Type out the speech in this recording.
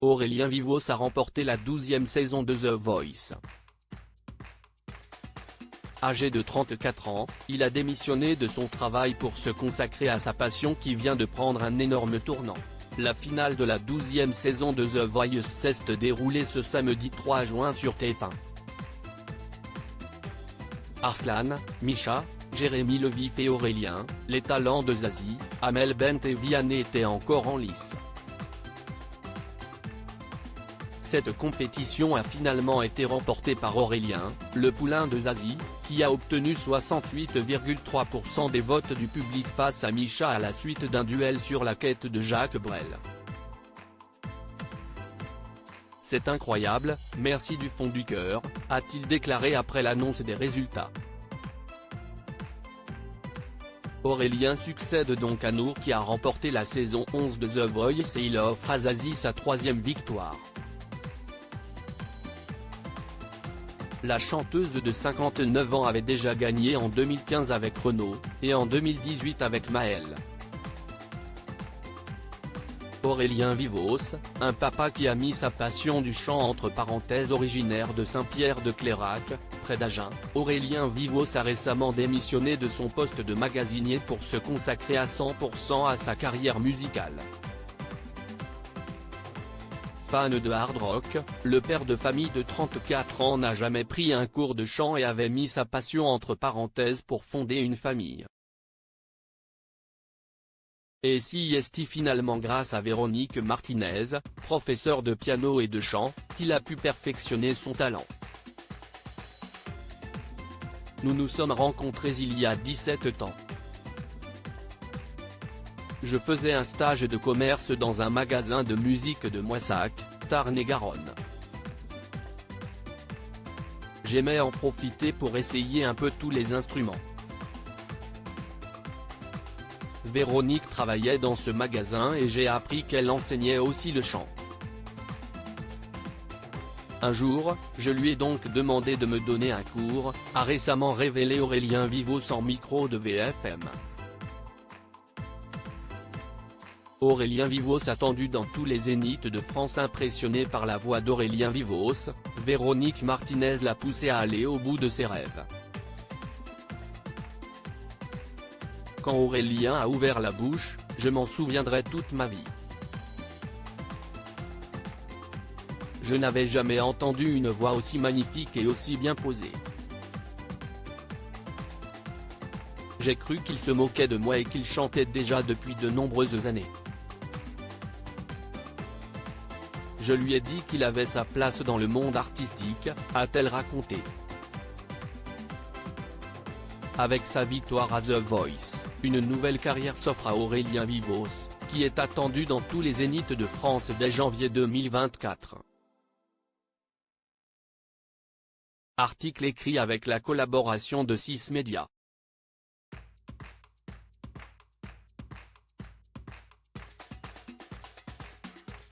Aurélien Vivos a remporté la 12e saison de The Voice. Âgé de 34 ans, il a démissionné de son travail pour se consacrer à sa passion qui vient de prendre un énorme tournant. La finale de la 12e saison de The Voice s'est déroulée ce samedi 3 juin sur TF1. Arslan, Misha, Jérémy Levif et Aurélien, les talents de Zazie, Amel Bent et Vianney étaient encore en lice. Cette compétition a finalement été remportée par Aurélien, le poulain de Zazie, qui a obtenu 68,3% des votes du public face à Misha à la suite d'un duel sur la quête de Jacques Brel. C'est incroyable, merci du fond du cœur, a-t-il déclaré après l'annonce des résultats. Aurélien succède donc à Nour qui a remporté la saison 11 de The Voice et il offre à Zazie sa 3e victoire. La chanteuse de 59 ans avait déjà gagné en 2015 avec Renaud, et en 2018 avec Maël. Aurélien Vivos, un papa qui a mis sa passion du chant entre parenthèses originaire de Saint-Pierre-de-Clairac, près d'Agen, Aurélien Vivos a récemment démissionné de son poste de magasinier pour se consacrer à 100% à sa carrière musicale. Fan de hard rock, le père de famille de 34 ans n'a jamais pris un cours de chant et avait mis sa passion entre parenthèses pour fonder une famille. Et si est finalement grâce à Véronique Martinez, professeure de piano et de chant, qu'il a pu perfectionner son talent. Nous nous sommes rencontrés il y a 17 ans. Je faisais un stage de commerce dans un magasin de musique de Moissac, Tarn-et-Garonne. J'aimais en profiter pour essayer un peu tous les instruments. Véronique travaillait dans ce magasin et j'ai appris qu'elle enseignait aussi le chant. Un jour, je lui ai donc demandé de me donner un cours, a récemment révélé Aurélien Vivos en micro de VFM. Aurélien Vivos attendu dans tous les zéniths de France. Impressionné par la voix d'Aurélien Vivos, Véronique Martinez l'a poussé à aller au bout de ses rêves. Quand Aurélien a ouvert la bouche, je m'en souviendrai toute ma vie. Je n'avais jamais entendu une voix aussi magnifique et aussi bien posée. J'ai cru qu'il se moquait de moi et qu'il chantait déjà depuis de nombreuses années. Je lui ai dit qu'il avait sa place dans le monde artistique, a-t-elle raconté. Avec sa victoire à The Voice, une nouvelle carrière s'offre à Aurélien Vivos, qui est attendu dans tous les zéniths de France dès janvier 2024. Article écrit avec la collaboration de 6 Médias.